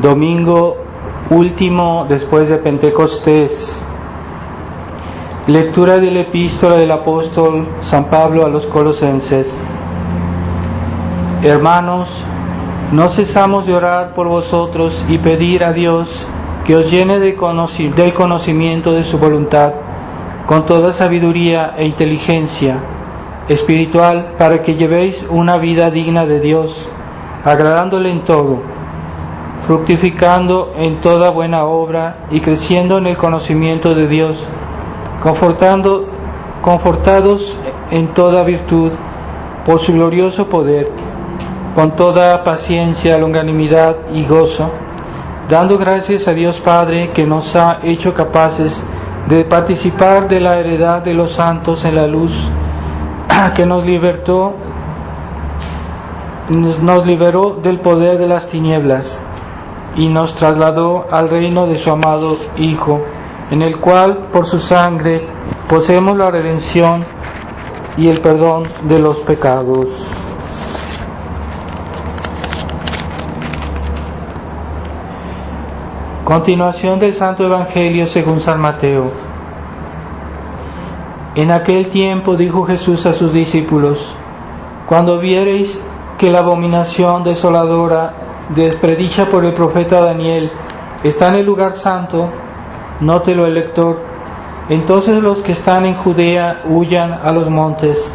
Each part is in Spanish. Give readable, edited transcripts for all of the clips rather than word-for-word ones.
Domingo último después de Pentecostés. Lectura de la epístola del apóstol San Pablo a los Colosenses. Hermanos, no cesamos de orar por vosotros y pedir a Dios que os llene del conocimiento de su voluntad, con toda sabiduría e inteligencia espiritual, para que llevéis una vida digna de Dios, agradándole en todo, fructificando en toda buena obra y creciendo en el conocimiento de Dios, confortados en toda virtud por su glorioso poder, con toda paciencia, longanimidad y gozo, dando gracias a Dios Padre, que nos ha hecho capaces de participar de la heredad de los santos en la luz, que nos liberó del poder de las tinieblas y nos trasladó al reino de su amado Hijo, en el cual por su sangre poseemos la redención y el perdón de los pecados. Continuación del Santo Evangelio según San Mateo. En aquel tiempo dijo Jesús a sus discípulos: cuando viereis que la abominación desoladora predicha por el profeta Daniel está en el lugar santo, nótelo el lector, entonces los que están en Judea huyan a los montes,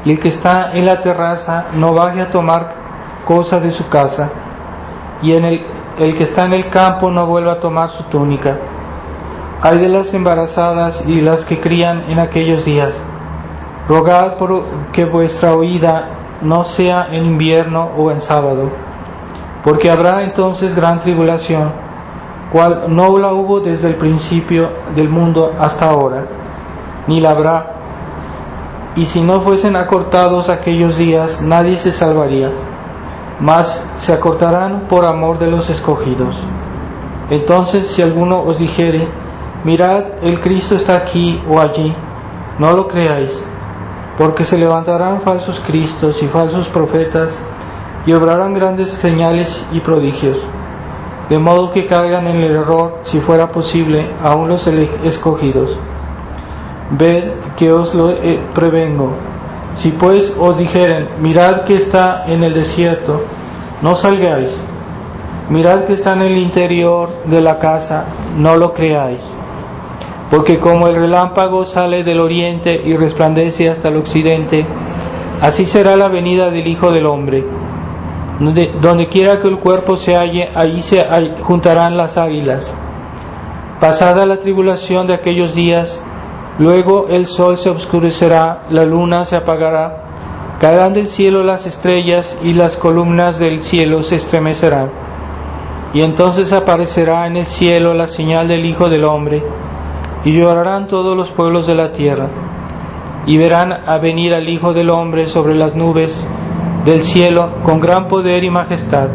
y el que está en la terraza no baje a tomar cosa de su casa, y el que está en el campo no vuelva a tomar su túnica. Ay de las embarazadas y las que crían en aquellos días. Rogad por que vuestra huida no sea en invierno o en sábado, porque habrá entonces gran tribulación, cual no la hubo desde el principio del mundo hasta ahora, ni la habrá. Y si no fuesen acortados aquellos días, nadie se salvaría, mas se acortarán por amor de los escogidos. Entonces, si alguno os dijere: mirad, el Cristo está aquí o allí, no lo creáis, porque se levantarán falsos cristos y falsos profetas, y obrarán grandes señales y prodigios, de modo que caigan en el error, si fuera posible, aún los escogidos. Ved que os lo prevengo. Si pues os dijeren: mirad que está en el desierto, no salgáis. Mirad que está en el interior de la casa, no lo creáis. Porque como el relámpago sale del oriente y resplandece hasta el occidente, así será la venida del Hijo del Hombre. Donde quiera que el cuerpo se halle, ahí se juntarán las águilas. Pasada la tribulación de aquellos días, luego el sol se oscurecerá, la luna se apagará, caerán del cielo las estrellas y las columnas del cielo se estremecerán. Y entonces aparecerá en el cielo la señal del Hijo del Hombre, y llorarán todos los pueblos de la tierra, y verán a venir al Hijo del Hombre sobre las nubes del cielo con gran poder y majestad.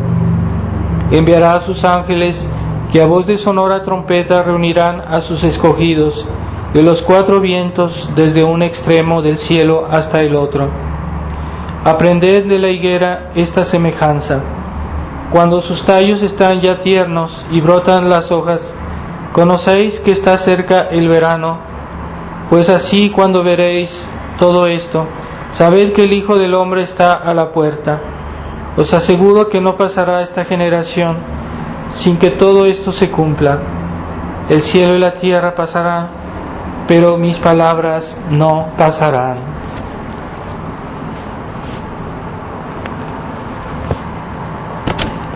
Enviará a sus ángeles, que a voz de sonora trompeta reunirán a sus escogidos de los cuatro vientos, desde un extremo del cielo hasta el otro. Aprended de la higuera esta semejanza: cuando sus tallos están ya tiernos y brotan las hojas, conocéis que está cerca el verano. Pues así, cuando veréis todo esto, sabed que el Hijo del Hombre está a la puerta. Os aseguro que no pasará esta generación sin que todo esto se cumpla. El cielo y la tierra pasarán, pero mis palabras no pasarán.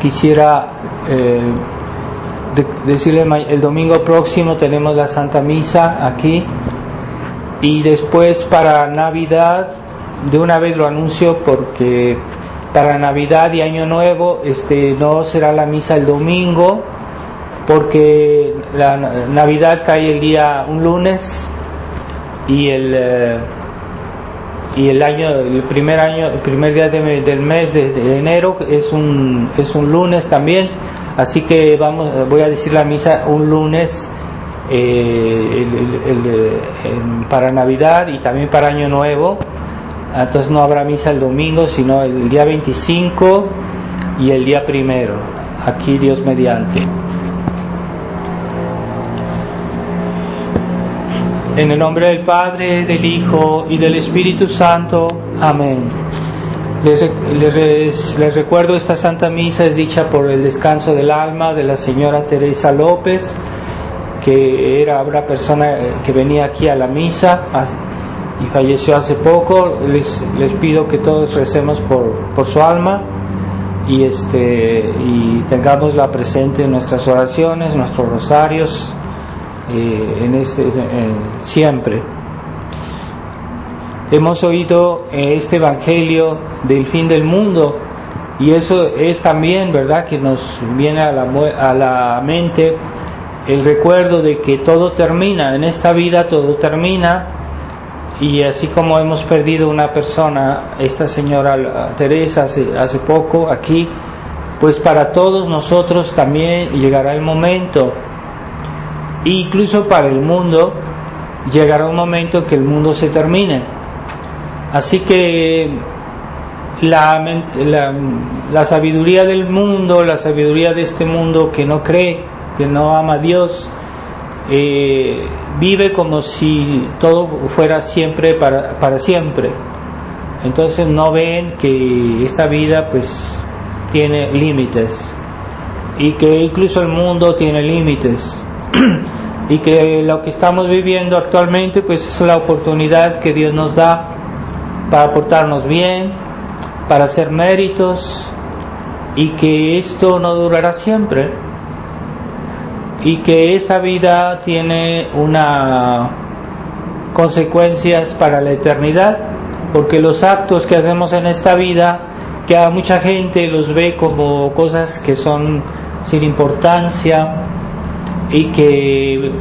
Quisiera decirle, el domingo próximo tenemos la Santa Misa aquí, y después para Navidad, de una vez lo anuncio, porque para Navidad y Año Nuevo no será la misa el domingo, porque la Navidad cae un lunes, y el primer día del mes de enero es un lunes también, así que voy a decir la misa un lunes para Navidad y también para Año Nuevo. Entonces no habrá misa el domingo, sino el día 25 y el día 1. aquí Dios mediante. En el nombre del Padre, del Hijo y del Espíritu Santo. Amén. Les recuerdo, esta Santa Misa es dicha por el descanso del alma de la señora Teresa López, que era una persona que venía aquí a la misa y falleció hace poco. Les pido que todos recemos por su alma y tengámosla presente en nuestras oraciones, nuestros rosarios, siempre. Hemos oído este Evangelio del fin del mundo, y eso es también, ¿verdad?, que nos viene a la mente el recuerdo de que todo termina, en esta vida todo termina, y así como hemos perdido una persona, esta señora Teresa hace poco aquí, pues para todos nosotros también llegará el momento, incluso para el mundo llegará un momento que el mundo se termine. Así que la sabiduría del mundo, la sabiduría de este mundo que no cree, que no ama a Dios, vive como si todo fuera siempre para siempre. Entonces no ven que esta vida pues tiene límites, y que incluso el mundo tiene límites, y que lo que estamos viviendo actualmente pues es la oportunidad que Dios nos da para portarnos bien, para hacer méritos, y que esto no durará siempre, y que esta vida tiene consecuencias para la eternidad, porque los actos que hacemos en esta vida, que a mucha gente los ve como cosas que son sin importancia y que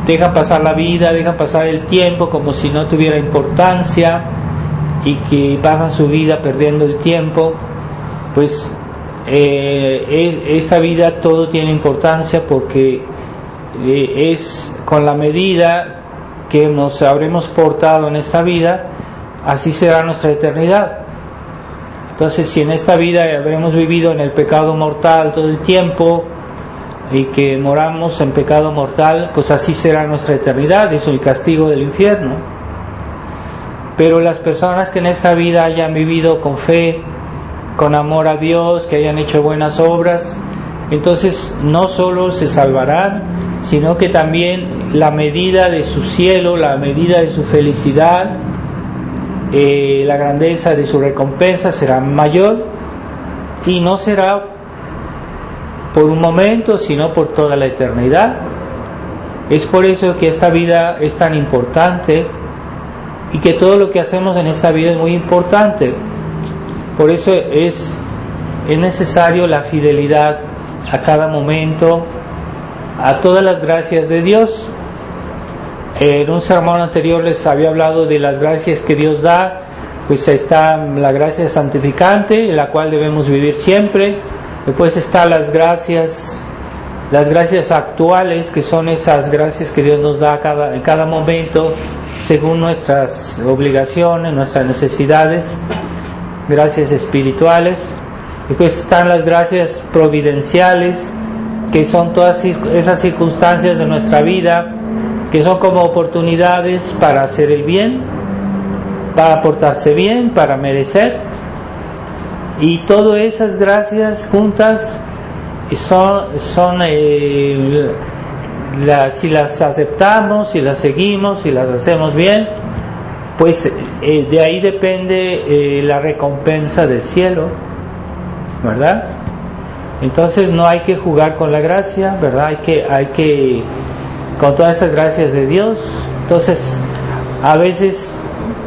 dejan pasar la vida, dejan pasar el tiempo como si no tuviera importancia, y que pasan su vida perdiendo el tiempo, pues esta vida todo tiene importancia, porque es con la medida que nos habremos portado en esta vida, así será nuestra eternidad. Entonces, si en esta vida habremos vivido en el pecado mortal todo el tiempo, y que moramos en pecado mortal, pues así será nuestra eternidad, es el castigo del infierno. Pero las personas que en esta vida hayan vivido con fe, con amor a Dios, que hayan hecho buenas obras, entonces no solo se salvarán, sino que también la medida de su cielo, la medida de su felicidad, la grandeza de su recompensa será mayor, y no será por un momento, sino por toda la eternidad. Es por eso que esta vida es tan importante, y que todo lo que hacemos en esta vida es muy importante. Por eso es necesario la fidelidad a cada momento, a todas las gracias de Dios. En un sermón anterior les había hablado de las gracias que Dios da. Pues está la gracia santificante, en la cual debemos vivir siempre. Después están las gracias actuales, que son esas gracias que Dios nos da en cada momento, según nuestras obligaciones, nuestras necesidades, gracias espirituales. Después están las gracias providenciales, que son todas esas circunstancias de nuestra vida, que son como oportunidades para hacer el bien, para portarse bien, para merecer. Y todas esas gracias juntas si las aceptamos, si las seguimos, si las hacemos bien, pues de ahí depende la recompensa del cielo, ¿verdad? Entonces no hay que jugar con la gracia, ¿verdad? Hay que con todas esas gracias de Dios. Entonces a veces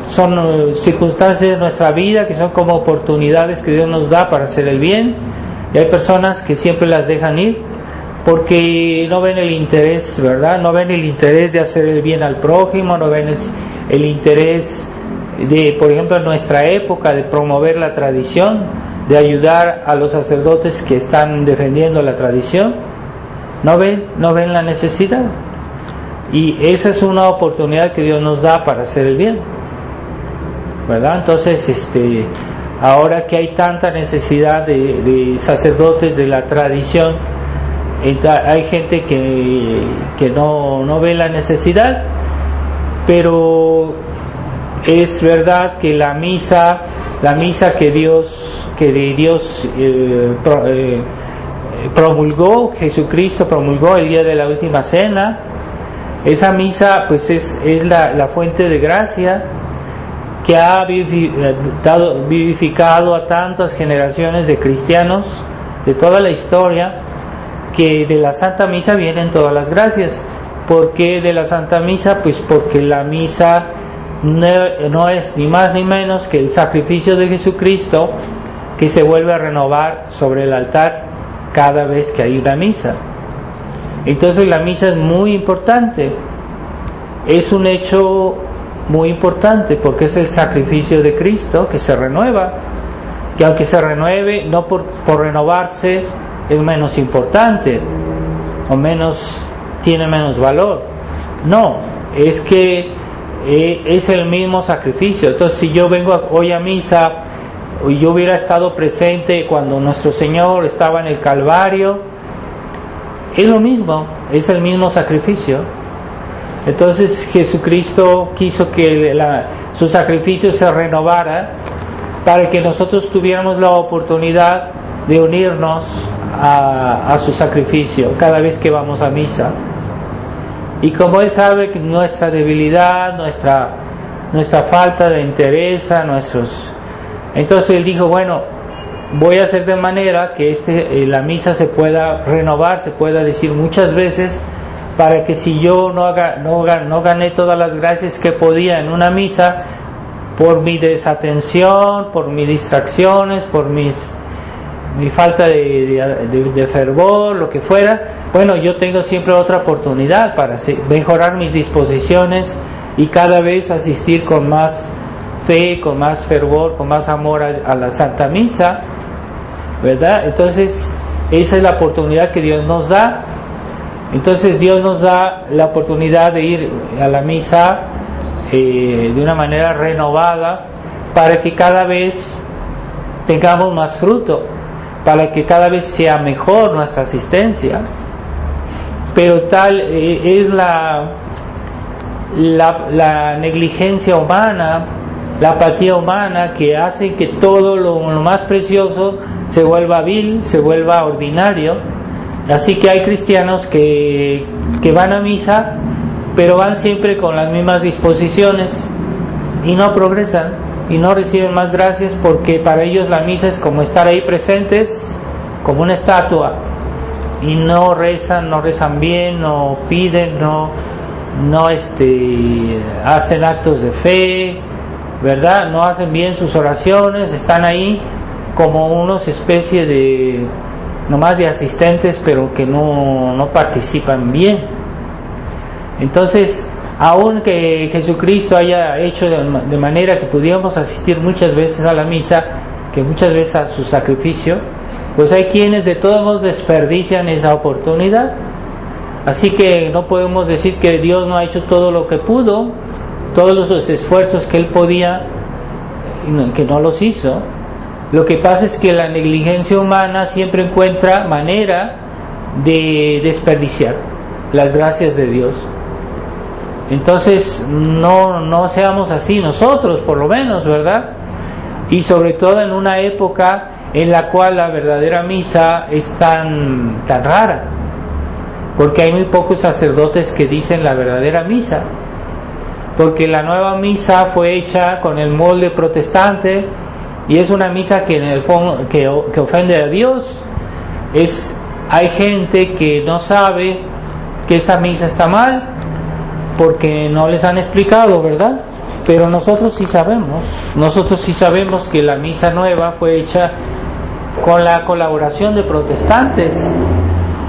son circunstancias de nuestra vida que son como oportunidades que Dios nos da para hacer el bien, y hay personas que siempre las dejan ir porque no ven el interés, ¿verdad? No ven el interés de hacer el bien al prójimo, no ven el interés de, por ejemplo, en nuestra época, de promover la tradición, de ayudar a los sacerdotes que están defendiendo la tradición. No ven la necesidad, y esa es una oportunidad que Dios nos da para hacer el bien, ¿verdad? Entonces ahora que hay tanta necesidad de sacerdotes de la tradición, hay gente que no ve la necesidad, pero es verdad que la misa que Dios promulgó, Jesucristo promulgó el día de la última cena, esa misa pues es la fuente de gracia que ha vivificado a tantas generaciones de cristianos de toda la historia, que de la Santa Misa vienen todas las gracias. ¿Por qué de la Santa Misa? Pues porque la misa no es ni más ni menos que el sacrificio de Jesucristo que se vuelve a renovar sobre el altar cada vez que hay una misa. Entonces la misa es muy importante, es un hecho muy importante porque es el sacrificio de Cristo que se renueva, que aunque se renueve, no por renovarse es menos importante o tiene menos valor, no, es que es el mismo sacrificio. Entonces si yo vengo hoy a misa y yo hubiera estado presente cuando nuestro Señor estaba en el Calvario, es lo mismo, es el mismo sacrificio. Entonces Jesucristo quiso que su sacrificio se renovara para que nosotros tuviéramos la oportunidad de unirnos a su sacrificio cada vez que vamos a misa. Y como Él sabe que nuestra debilidad, nuestra falta de interés, entonces Él dijo, bueno, voy a hacer de manera que la misa se pueda renovar, se pueda decir muchas veces, para que si yo no gané todas las gracias que podía en una misa, por mi desatención, por mis distracciones, por mi falta de fervor, lo que fuera, bueno, yo tengo siempre otra oportunidad para mejorar mis disposiciones y cada vez asistir con más fe, con más fervor, con más amor a la Santa Misa, ¿verdad? Entonces esa es la oportunidad que Dios nos da. Entonces Dios nos da la oportunidad de ir a la misa de una manera renovada, para que cada vez tengamos más fruto, para que cada vez sea mejor nuestra asistencia. Pero tal es la negligencia humana, la apatía humana, que hace que todo lo más precioso se vuelva vil, se vuelva ordinario. Así que hay cristianos que van a misa, pero van siempre con las mismas disposiciones y no progresan y no reciben más gracias, porque para ellos la misa es como estar ahí presentes como una estatua, y no rezan bien, no piden, no hacen actos de fe, ¿verdad? No hacen bien sus oraciones, están ahí como unos especie de nomás de asistentes, pero que no participan bien. Entonces, aunque Jesucristo haya hecho de manera que pudiéramos asistir muchas veces a la misa, que muchas veces a su sacrificio, pues hay quienes de todos modos desperdician esa oportunidad. Así que no podemos decir que Dios no ha hecho todo lo que pudo, todos los esfuerzos que Él podía, que no los hizo. Lo que pasa es que la negligencia humana siempre encuentra manera de desperdiciar las gracias de Dios. Entonces no seamos así nosotros, por lo menos, ¿verdad? Y sobre todo en una época en la cual la verdadera misa es tan rara, porque hay muy pocos sacerdotes que dicen la verdadera misa, porque la nueva misa fue hecha con el molde protestante, y es una misa que en el fondo que ofende a Dios. Hay gente que no sabe que esa misa está mal porque no les han explicado, ¿verdad? Pero nosotros sí sabemos que la misa nueva fue hecha con la colaboración de protestantes,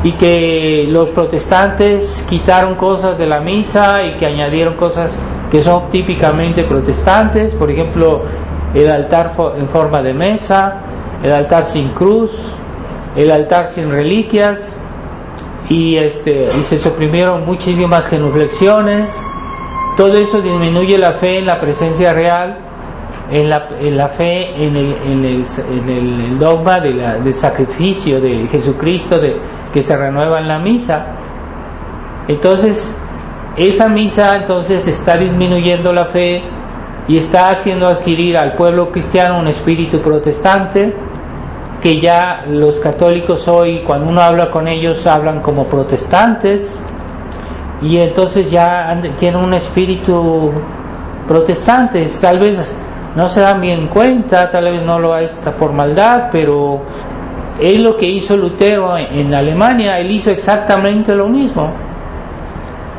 y que los protestantes quitaron cosas de la misa y que añadieron cosas que son típicamente protestantes, por ejemplo, el altar en forma de mesa, el altar sin cruz, el altar sin reliquias, y se suprimieron muchísimas genuflexiones. Todo eso disminuye la fe en la presencia real en la fe en el dogma del sacrificio de Jesucristo que se renueva en la misa. Entonces esa misa entonces está disminuyendo la fe y está haciendo adquirir al pueblo cristiano un espíritu protestante, que ya los católicos hoy, cuando uno habla con ellos, hablan como protestantes, y entonces ya tienen un espíritu protestante. Tal vez no se dan bien cuenta, tal vez no lo hace por maldad, pero es lo que hizo Lutero en Alemania. Él hizo exactamente lo mismo.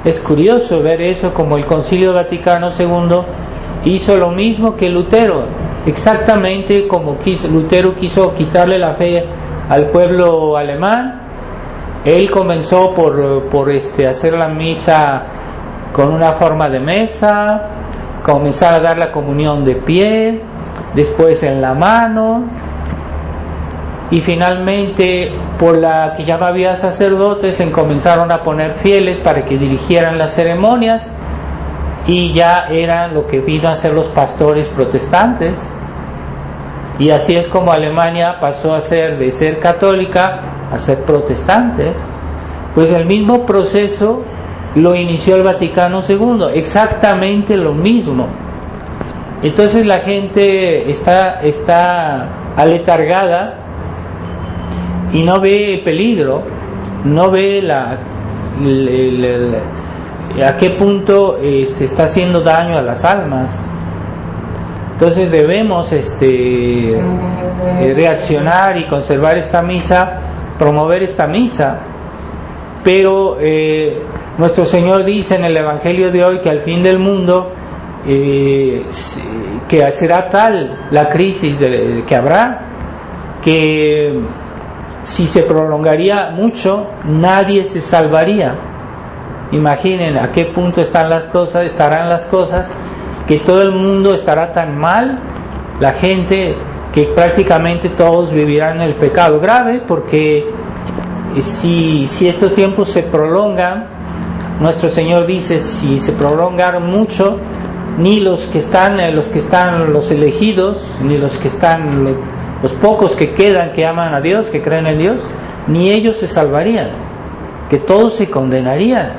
Es curioso ver eso, como el Concilio Vaticano II hizo lo mismo que Lutero, exactamente como Lutero quiso quitarle la fe al pueblo alemán. Él comenzó por hacer la misa con una forma de mesa, comenzar a dar la comunión de pie, después en la mano, y finalmente por la que ya no había sacerdotes se comenzaron a poner fieles para que dirigieran las ceremonias, y ya eran lo que vino a ser los pastores protestantes. Y así es como Alemania pasó a ser, de ser católica a ser protestante. Pues el mismo proceso lo inició el Vaticano II, exactamente lo mismo. Entonces la gente está aletargada y no ve el peligro, no ve a qué punto se está haciendo daño a las almas. Entonces debemos reaccionar y conservar esta misa, promover esta misa. Pero nuestro Señor dice en el Evangelio de hoy que al fin del mundo que será tal la crisis que habrá, que si se prolongaría mucho nadie se salvaría. Imaginen a qué punto estarán las cosas, que todo el mundo estará tan mal, la gente, que prácticamente todos vivirán en el pecado grave, porque si estos tiempos se prolongan, nuestro Señor dice, si se prolongaron mucho, ni los elegidos, ni los pocos que quedan, que aman a Dios, que creen en Dios, ni ellos se salvarían, que todos se condenarían.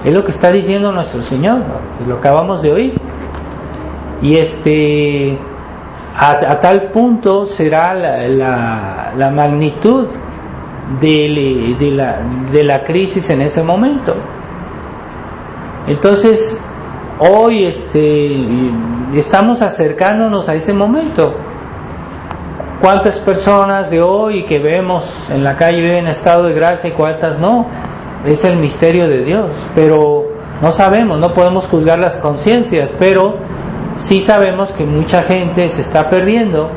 Es lo que está diciendo nuestro Señor, ¿no? Lo acabamos de oír. Y a tal punto será la magnitud de la crisis en ese momento. Entonces hoy estamos acercándonos a ese momento. ¿Cuántas personas de hoy que vemos en la calle viven en estado de gracia y cuántas no? Es el misterio de Dios, pero no sabemos, no podemos juzgar las conciencias, pero sí sabemos que mucha gente se está perdiendo,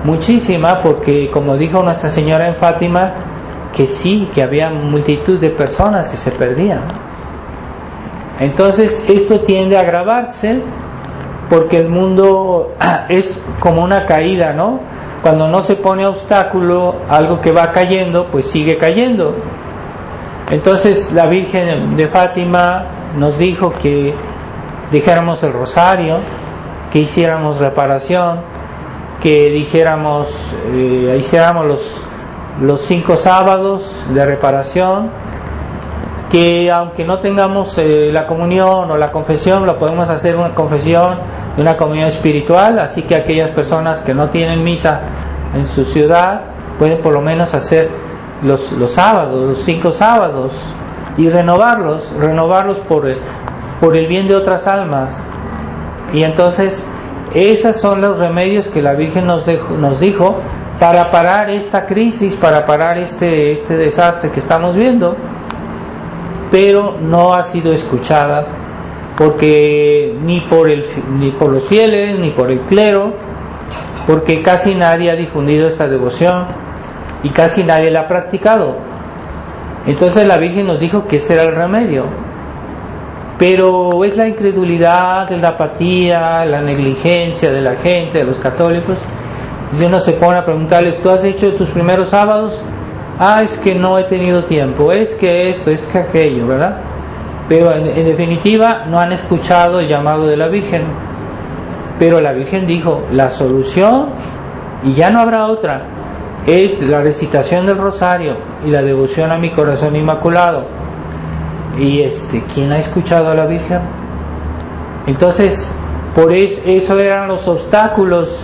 muchísima, porque como dijo Nuestra Señora en Fátima, que sí, que había multitud de personas que se perdían. Entonces esto tiende a agravarse, porque el mundo es como una caída, ¿no? Cuando no se pone obstáculo, algo que va cayendo, pues sigue cayendo. Entonces la Virgen de Fátima nos dijo que dijéramos el rosario, que hiciéramos reparación, que hiciéramos los 5 sábados de reparación, que aunque no tengamos la comunión o la confesión, lo podemos hacer una confesión de una comunión espiritual, así que aquellas personas que no tienen misa en su ciudad pueden por lo menos hacer los sábados, los 5 sábados, y renovarlos por el bien de otras almas. Y entonces esos son los remedios que la Virgen nos dijo para parar esta crisis, para parar este desastre que estamos viendo, pero no ha sido escuchada, porque ni por los fieles, ni por el clero, porque casi nadie ha difundido esta devoción y casi nadie la ha practicado. Entonces la Virgen nos dijo que ese era el remedio, pero es la incredulidad, la apatía, la negligencia de la gente, de los católicos. Y uno se pone a preguntarles, ¿tú has hecho tus primeros sábados? Es que no he tenido tiempo, es que esto, es que aquello, ¿verdad? Pero en definitiva no han escuchado el llamado de la Virgen. Pero la Virgen dijo, la solución, y ya no habrá otra, es la recitación del rosario y la devoción a mi corazón inmaculado. Y ¿quién ha escuchado a la Virgen? Entonces, por eso eran los obstáculos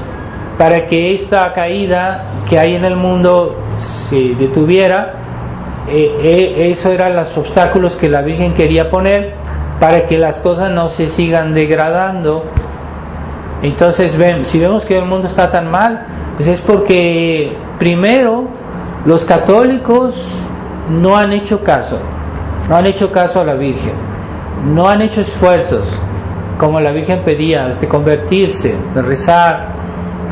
para que esta caída que hay en el mundo se detuviera. Eso eran los obstáculos que la Virgen quería poner para que las cosas no se sigan degradando. Entonces, si vemos que el mundo está tan mal, pues es porque primero los católicos no han hecho caso a la Virgen, no han hecho esfuerzos como la Virgen pedía, de convertirse, de rezar,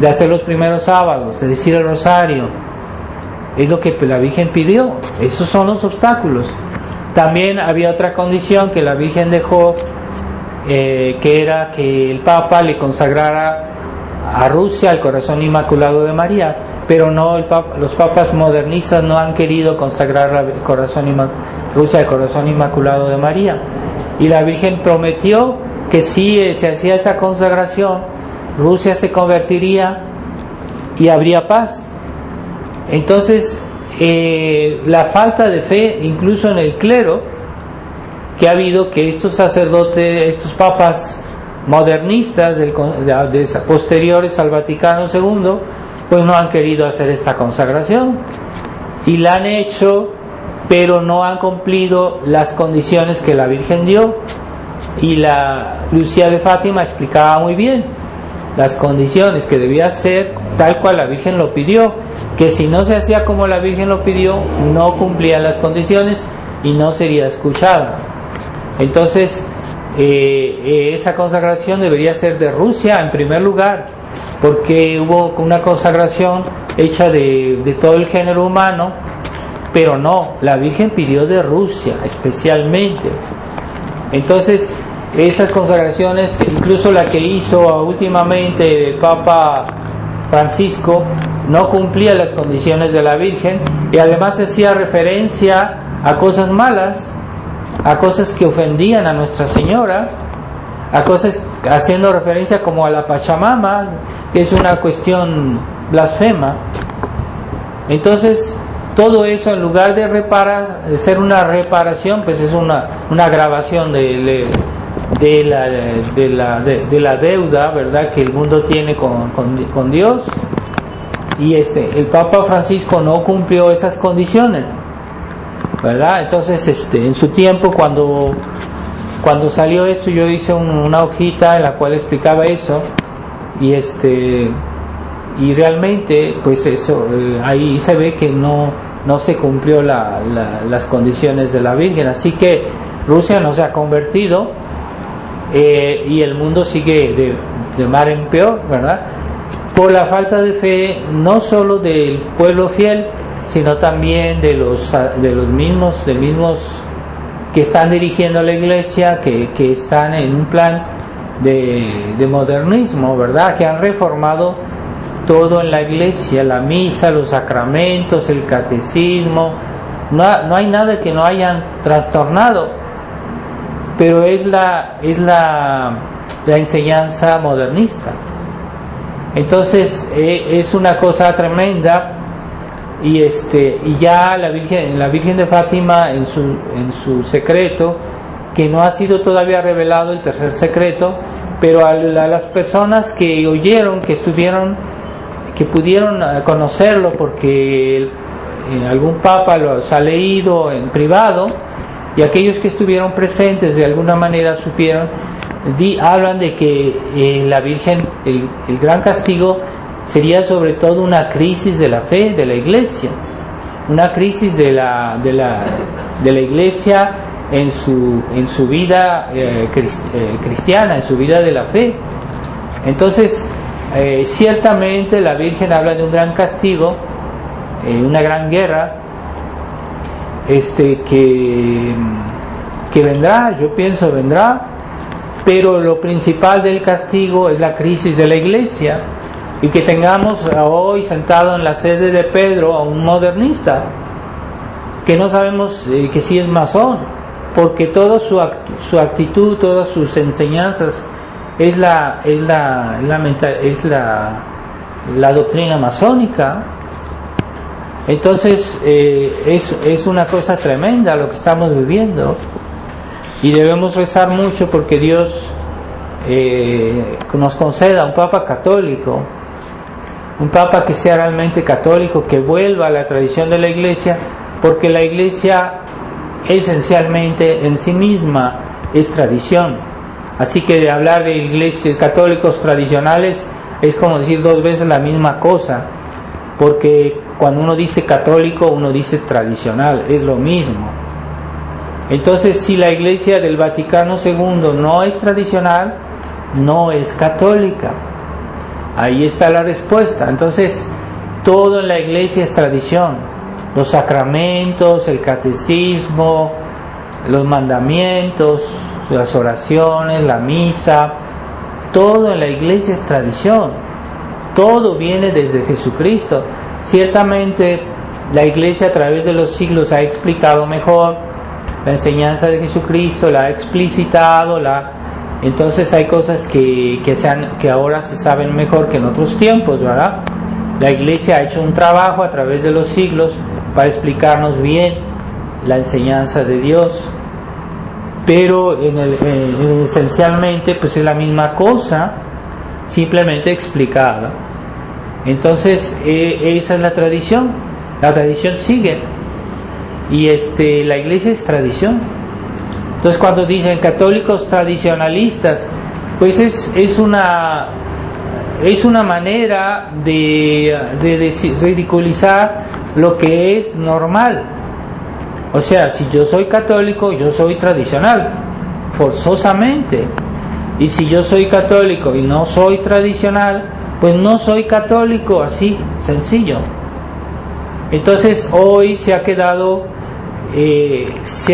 de hacer los primeros sábados, de decir el rosario. Es lo que la Virgen pidió. Esos son los obstáculos. También había otra condición que la Virgen dejó, que era que el Papa le consagrara a Rusia el corazón inmaculado de María, pero no los papas modernistas no han querido consagrar Rusia el corazón inmaculado de María, y la Virgen prometió que si se hacía esa consagración, Rusia se convertiría y habría paz. Entonces, la falta de fe, incluso en el clero, que ha habido, que estos sacerdotes, estos papas modernistas posteriores al Vaticano II, pues no han querido hacer esta consagración, y la han hecho, pero no han cumplido las condiciones que la Virgen dio. Y la Lucía de Fátima explicaba muy bien las condiciones, que debía ser tal cual la Virgen lo pidió, que si no se hacía como la Virgen lo pidió, no cumplía las condiciones y no sería escuchada. Entonces, esa consagración debería ser de Rusia en primer lugar, porque hubo una consagración hecha de todo el género humano, pero no, la Virgen pidió de Rusia especialmente. Entonces, esas consagraciones, incluso la que hizo últimamente el Papa Francisco, no cumplía las condiciones de la Virgen, y además hacía referencia a cosas malas, a cosas que ofendían a Nuestra Señora, a cosas haciendo referencia como a la Pachamama, que es una cuestión blasfema. Entonces, todo eso, en lugar de ser una reparación, pues es una agravación de la deuda, ¿verdad?, que el mundo tiene con Dios. Y el Papa Francisco no cumplió esas condiciones, ¿verdad? Entonces, en su tiempo, cuando salió esto, yo hice una hojita en la cual explicaba eso, y realmente, pues eso, ahí se ve que no se cumplió las condiciones de la Virgen. Así que Rusia no se ha convertido, y el mundo sigue de mal en peor, ¿verdad?, por la falta de fe, no solo del pueblo fiel, sino también de los mismos que están dirigiendo la Iglesia, que están en un plan de modernismo, ¿verdad?, que han reformado todo en la Iglesia, la misa, los sacramentos, el catecismo. No hay nada que no hayan trastornado, pero es la enseñanza modernista. Entonces, es una cosa tremenda. Y ya la Virgen de Fátima, en su secreto, que no ha sido todavía revelado el tercer secreto, pero a las personas que oyeron, que pudieron conocerlo, porque algún papa los ha leído en privado, y aquellos que estuvieron presentes de alguna manera supieron, hablan de que la Virgen, el gran castigo sería sobre todo una crisis de la fe de la Iglesia, una crisis de la Iglesia en su vida cristiana, en su vida de la fe. Entonces, ciertamente la Virgen habla de un gran castigo, una gran guerra, que vendrá, yo pienso vendrá, pero lo principal del castigo es la crisis de la Iglesia, y que tengamos hoy sentado en la sede de Pedro a un modernista, que no sabemos que si es masón, porque toda su actitud, todas sus enseñanzas es la doctrina masónica. Entonces es una cosa tremenda lo que estamos viviendo, y debemos rezar mucho porque Dios nos conceda un Papa católico, un Papa que sea realmente católico, que vuelva a la tradición de la Iglesia, porque la Iglesia esencialmente en sí misma es tradición. Así que de hablar de iglesias católicos tradicionales es como decir dos veces la misma cosa, porque cuando uno dice católico uno dice tradicional, es lo mismo. Entonces, si la Iglesia del Vaticano II no es tradicional, no es católica. Ahí está la respuesta. Entonces, todo en la Iglesia es tradición: los sacramentos, el catecismo, los mandamientos, las oraciones, la misa, todo en la Iglesia es tradición. Todo viene desde Jesucristo. Ciertamente la Iglesia a través de los siglos ha explicado mejor la enseñanza de Jesucristo, la ha explicitado, entonces hay cosas que ahora se saben mejor que en otros tiempos, ¿verdad? La Iglesia ha hecho un trabajo a través de los siglos para explicarnos bien la enseñanza de Dios, pero esencialmente pues es la misma cosa, simplemente explicada. Entonces esa es la tradición sigue, y la Iglesia es tradición. Entonces cuando dicen católicos tradicionalistas, pues es una manera de ridiculizar lo que es normal. O sea, si yo soy católico, yo soy tradicional, forzosamente. Y si yo soy católico y no soy tradicional, pues no soy católico, así, sencillo. Entonces hoy se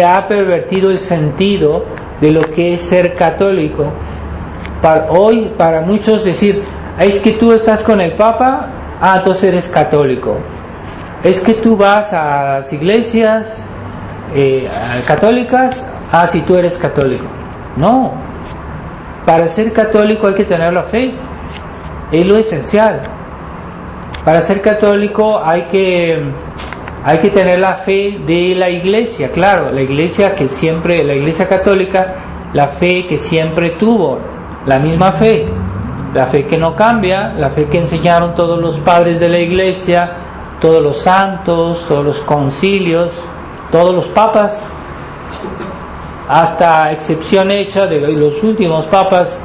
ha pervertido el sentido de lo que es ser católico. Para muchos decir, es que tú estás con el Papa, entonces eres católico. Es que tú vas a las iglesias católicas, si tú eres católico. No, para ser católico hay que tener la fe, es lo esencial. Para ser católico hay que tener la fe de la Iglesia, claro, la Iglesia católica, la fe que siempre tuvo, la misma fe, la fe que no cambia, la fe que enseñaron todos los padres de la Iglesia, todos los santos, todos los concilios, todos los papas, hasta excepción hecha de los últimos papas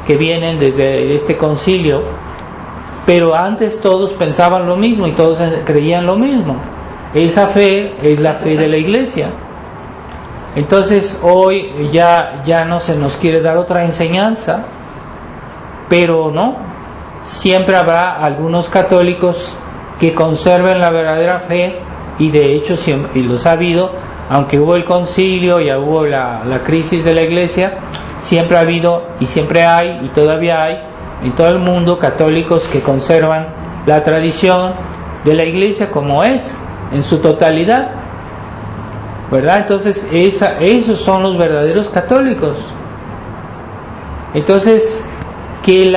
que vienen desde este concilio, pero antes todos pensaban lo mismo y todos creían lo mismo. Esa fe es la fe de la Iglesia. Entonces hoy ya no se nos quiere dar otra enseñanza, pero no, siempre habrá algunos católicos que conserven la verdadera fe, y de hecho siempre, y los ha habido, aunque hubo el concilio, ya hubo la crisis de la Iglesia, siempre ha habido y siempre hay y todavía hay en todo el mundo católicos que conservan la tradición de la Iglesia como es, en su totalidad, ¿verdad? Entonces esos son los verdaderos católicos. Entonces que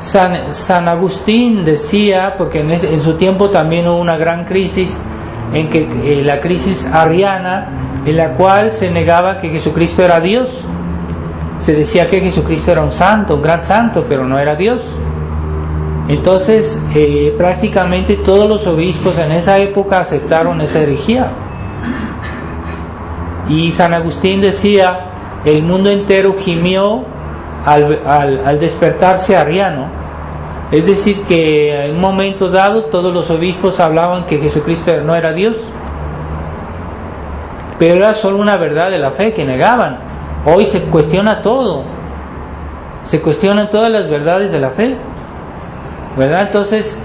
San Agustín decía, porque en su tiempo también hubo una gran crisis, en que la crisis arriana, en la cual se negaba que Jesucristo era Dios. Se decía que Jesucristo era un santo, un gran santo, pero no era Dios. Entonces prácticamente todos los obispos en esa época aceptaron esa herejía, y San Agustín decía, el mundo entero gimió al despertarse arriano. Es decir, que en un momento dado todos los obispos hablaban que Jesucristo no era Dios, pero era solo una verdad de la fe que negaban. Hoy se cuestiona todo, se cuestionan todas las verdades de la fe, ¿verdad? Entonces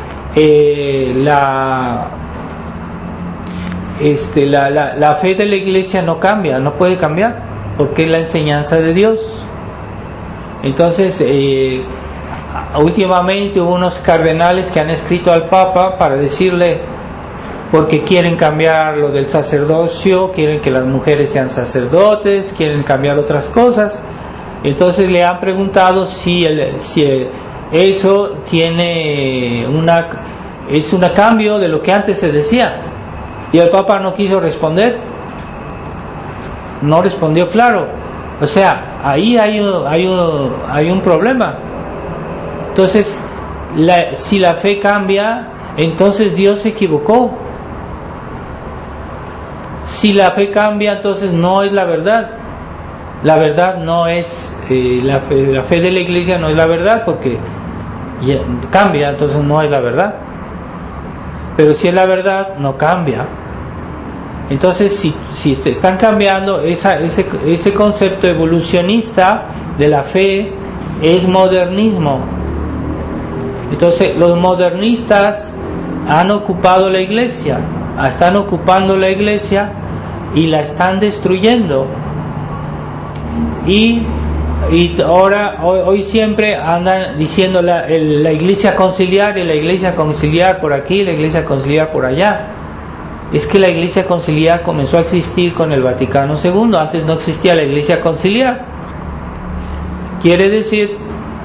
la fe de la Iglesia no cambia, no puede cambiar, porque es la enseñanza de Dios. Entonces últimamente hubo unos cardenales que han escrito al Papa para decirle, porque quieren cambiar lo del sacerdocio, quieren que las mujeres sean sacerdotes, quieren cambiar otras cosas, Entonces le han preguntado si eso tiene es un cambio de lo que antes se decía, y el Papa no quiso responder, no respondió claro. O sea, ahí hay un problema. Entonces, si la fe cambia, entonces Dios se equivocó. Si la fe cambia, entonces no es la verdad. La verdad no es la fe de la Iglesia no es la verdad, porque cambia, entonces no es la verdad. Pero si es la verdad, no cambia. Entonces, si se están cambiando, ese concepto evolucionista de la fe es modernismo. Entonces, los modernistas han ocupado la Iglesia, están ocupando la Iglesia y la están destruyendo. Y ahora, hoy siempre andan diciendo la Iglesia conciliar, y la Iglesia conciliar por aquí, la Iglesia conciliar por allá. Es que la Iglesia conciliar comenzó a existir con el Vaticano II, antes no existía la Iglesia conciliar. Quiere decir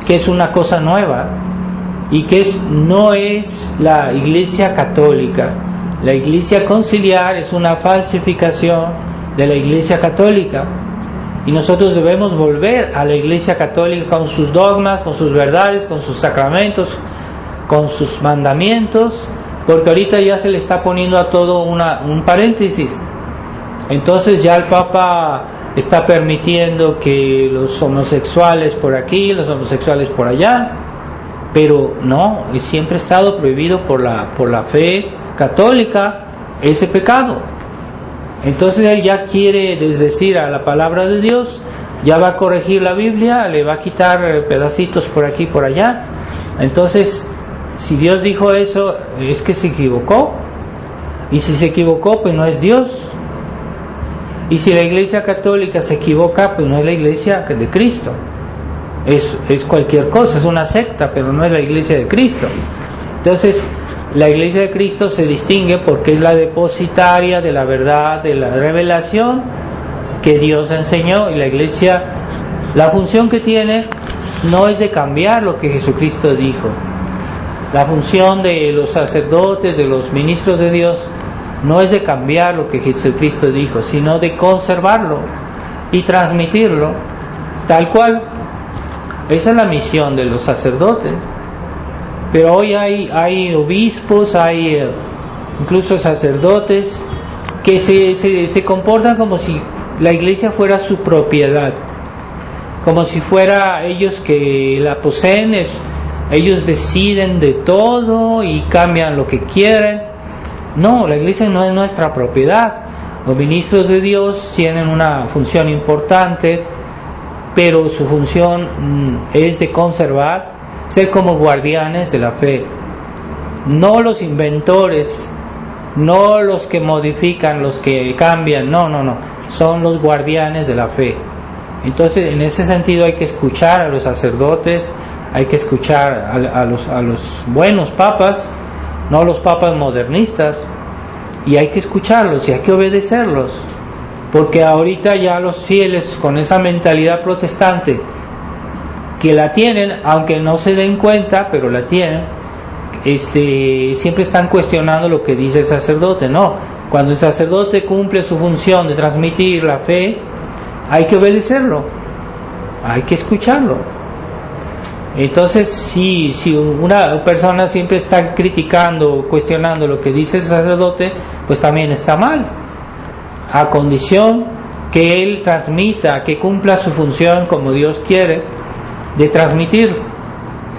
que es una cosa nueva, y que no es la Iglesia católica. La Iglesia conciliar es una falsificación de la Iglesia católica, y nosotros debemos volver a la Iglesia católica con sus dogmas, con sus verdades, con sus sacramentos, con sus mandamientos, porque ahorita ya se le está poniendo a todo un paréntesis. Entonces ya el Papa está permitiendo que los homosexuales por aquí, los homosexuales por allá, pero no, siempre ha estado prohibido por la fe católica ese pecado. Entonces él ya quiere desdecir a la palabra de Dios, ya va a corregir la Biblia, le va a quitar pedacitos por aquí y por allá. Entonces, si Dios dijo eso, es que se equivocó, y si se equivocó, pues no es Dios. Y si la Iglesia católica se equivoca, pues no es la Iglesia de Cristo, es cualquier cosa, es una secta, pero no es la Iglesia de Cristo. Entonces, la Iglesia de Cristo se distingue porque es la depositaria de la verdad, de la revelación que Dios enseñó, y la Iglesia, la función que tiene no es de cambiar lo que Jesucristo dijo. La función de los sacerdotes, de los ministros de Dios, no es de cambiar lo que Jesucristo dijo, sino de conservarlo y transmitirlo tal cual. Esa es la misión de los sacerdotes. Pero hoy hay obispos, hay incluso sacerdotes que se comportan como si la Iglesia fuera su propiedad, como si fuera ellos que la poseen, ellos deciden de todo y cambian lo que quieren. No, la Iglesia no es nuestra propiedad. Los ministros de Dios tienen una función importante, pero su función es de conservar, ser como guardianes de la fe, no los inventores, no los que modifican, los que cambian, no, son los guardianes de la fe. Entonces, en ese sentido hay que escuchar a los sacerdotes, hay que escuchar a los buenos papas, no los papas modernistas, y hay que escucharlos y hay que obedecerlos, porque ahorita ya los fieles con esa mentalidad protestante, que la tienen, aunque no se den cuenta, pero la tienen, siempre están cuestionando lo que dice el sacerdote. No, cuando el sacerdote cumple su función de transmitir la fe, hay que obedecerlo, hay que escucharlo. Entonces, si una persona siempre está criticando, cuestionando lo que dice el sacerdote, pues también está mal, a condición que él transmita, que cumpla su función como Dios quiere, de transmitir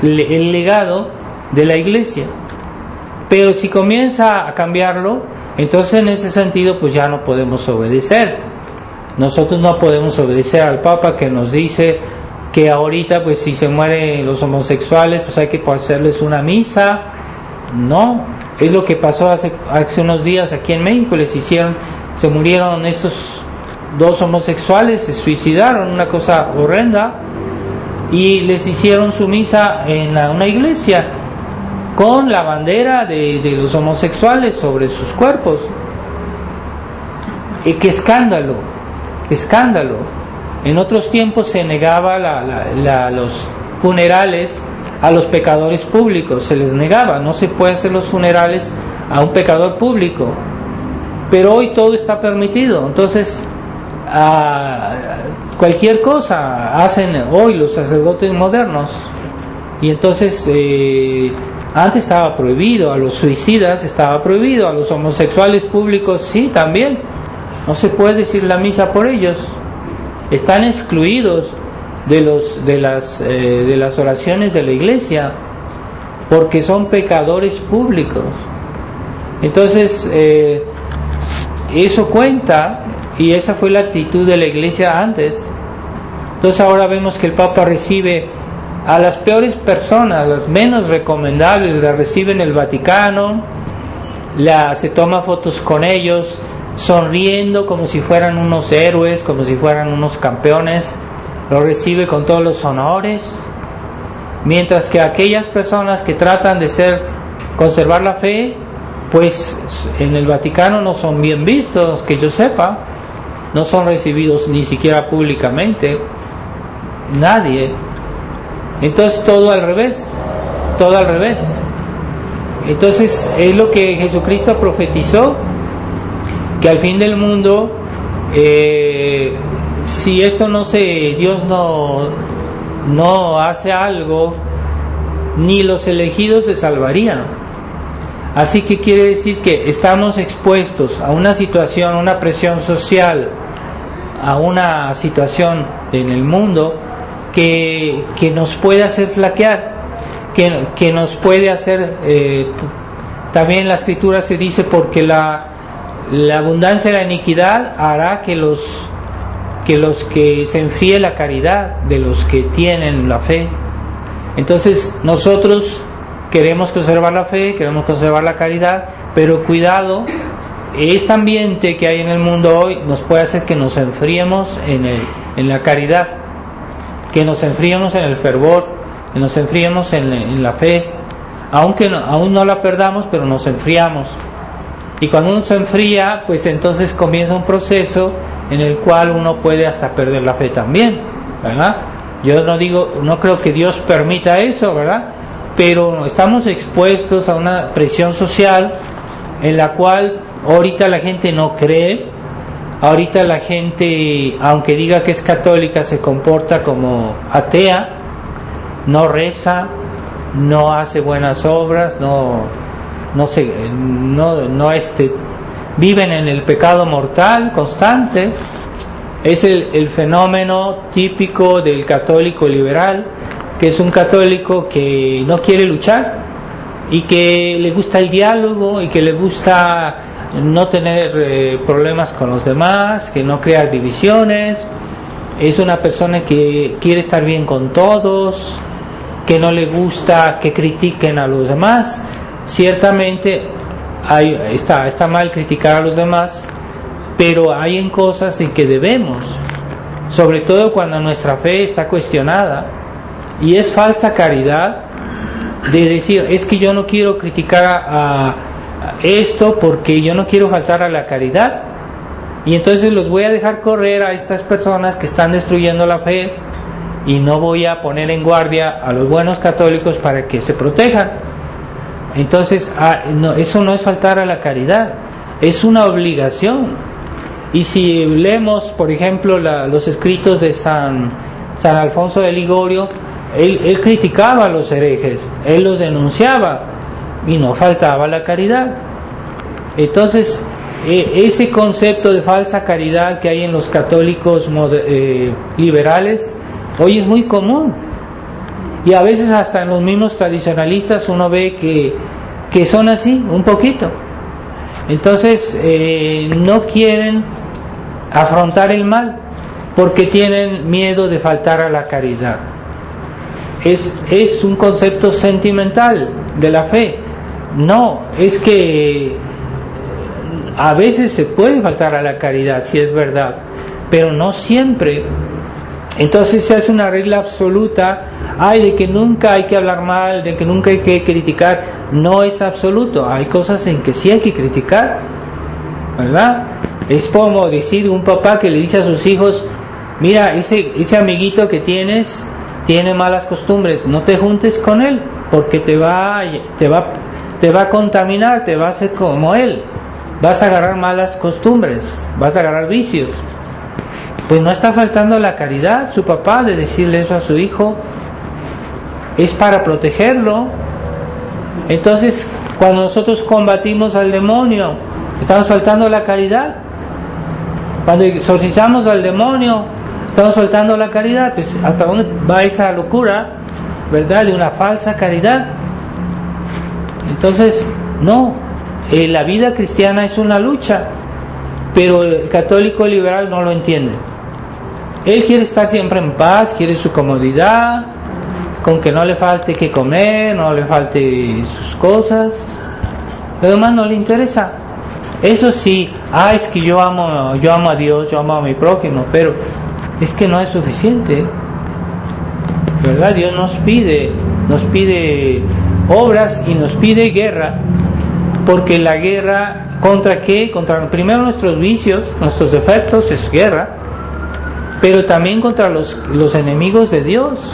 el legado de la Iglesia. Pero si comienza a cambiarlo, entonces en ese sentido pues ya no podemos obedecer. Nosotros no podemos obedecer al Papa que nos dice que ahorita pues si se mueren los homosexuales pues hay que hacerles una misa. No, es lo que pasó hace unos días aquí en México. Se murieron estos 2 homosexuales, se suicidaron, una cosa horrenda, y les hicieron su misa en una iglesia con la bandera de los homosexuales sobre sus cuerpos. ¡Qué escándalo! En otros tiempos se negaba los funerales a los pecadores públicos, se les negaba, no se puede hacer los funerales a un pecador público, pero hoy todo está permitido. Entonces cualquier cosa hacen hoy los sacerdotes modernos, y entonces antes estaba prohibido, a los suicidas estaba prohibido, a los homosexuales públicos sí, también no se puede decir la misa por ellos, están excluidos de las oraciones de la iglesia porque son pecadores públicos. Entonces eso cuenta, y esa fue la actitud de la iglesia antes. Entonces ahora vemos que el Papa recibe a las peores personas, las menos recomendables, las recibe en el Vaticano, se toma fotos con ellos, sonriendo como si fueran unos héroes, como si fueran unos campeones, lo recibe con todos los honores, mientras que aquellas personas que tratan de conservar la fe, pues en el Vaticano no son bien vistos, que yo sepa, no son recibidos ni siquiera públicamente, nadie. Entonces todo al revés. Entonces es lo que Jesucristo profetizó, que al fin del mundo, si esto Dios no hace algo, ni los elegidos se salvarían. Así que quiere decir que estamos expuestos a una situación, a una presión social, a una situación en el mundo que nos puede hacer flaquear, que nos puede hacer, también la Escritura se dice, porque la abundancia de la iniquidad hará que los que se enfríe la caridad de los que tienen la fe. Entonces nosotros queremos conservar la fe, queremos conservar la caridad, pero cuidado, este ambiente que hay en el mundo hoy nos puede hacer que nos enfriemos en la caridad, que nos enfriemos en el fervor, que nos enfriemos en la fe, aún no la perdamos, pero nos enfriamos. Y cuando uno se enfría, pues entonces comienza un proceso en el cual uno puede hasta perder la fe también, ¿verdad? Yo no creo que Dios permita eso, ¿verdad? Pero estamos expuestos a una presión social en la cual ahorita la gente no cree, ahorita la gente, aunque diga que es católica, se comporta como atea, no reza, no hace buenas obras, viven en el pecado mortal constante. Es el fenómeno típico del católico liberal, que es un católico que no quiere luchar y que le gusta el diálogo y que le gusta no tener problemas con los demás, que no crear divisiones. Es una persona que quiere estar bien con todos, que no le gusta que critiquen a los demás. Ciertamente está mal criticar a los demás, pero hay en cosas en que debemos, sobre todo cuando nuestra fe está cuestionada, y es falsa caridad de decir, es que yo no quiero criticar a esto porque yo no quiero faltar a la caridad, y entonces los voy a dejar correr a estas personas que están destruyendo la fe, y no voy a poner en guardia a los buenos católicos para que se protejan. Entonces eso no es faltar a la caridad, es una obligación. Y si leemos, por ejemplo, los escritos de San Alfonso de Ligorio, él criticaba a los herejes, él los denunciaba y no faltaba la caridad. Entonces ese concepto de falsa caridad que hay en los católicos liberales hoy es muy común, y a veces hasta en los mismos tradicionalistas uno ve que son así un poquito. Entonces no quieren afrontar el mal porque tienen miedo de faltar a la caridad. Es un concepto sentimental de la fe. No, es que a veces se puede faltar a la caridad, si es verdad, pero no siempre. Entonces se hace una regla absoluta, de que nunca hay que hablar mal, de que nunca hay que criticar. No es absoluto, hay cosas en que sí hay que criticar, ¿verdad? Es como decir un papá que le dice a sus hijos, mira, ese amiguito que tienes tiene malas costumbres, no te juntes con él, porque te va a contaminar, te va a hacer como él, vas a agarrar malas costumbres, vas a agarrar vicios. Pues no está faltando la caridad su papá de decirle eso a su hijo, es para protegerlo. Entonces, cuando nosotros combatimos al demonio, estamos faltando la caridad. Cuando exorcizamos al demonio, estamos faltando la caridad. Pues hasta dónde va esa locura, ¿verdad? De una falsa caridad. Entonces, no, la vida cristiana es una lucha, pero el católico liberal no lo entiende. Él quiere estar siempre en paz, quiere su comodidad, con que no le falte que comer, no le falte sus cosas. Lo demás no le interesa. Eso sí, es que yo amo a Dios, yo amo a mi prójimo, pero es que no es suficiente, ¿verdad? Dios nos pide obras y nos pide guerra, porque la guerra, ¿contra qué? Contra primero nuestros vicios, nuestros defectos, es guerra, pero también contra los enemigos de Dios.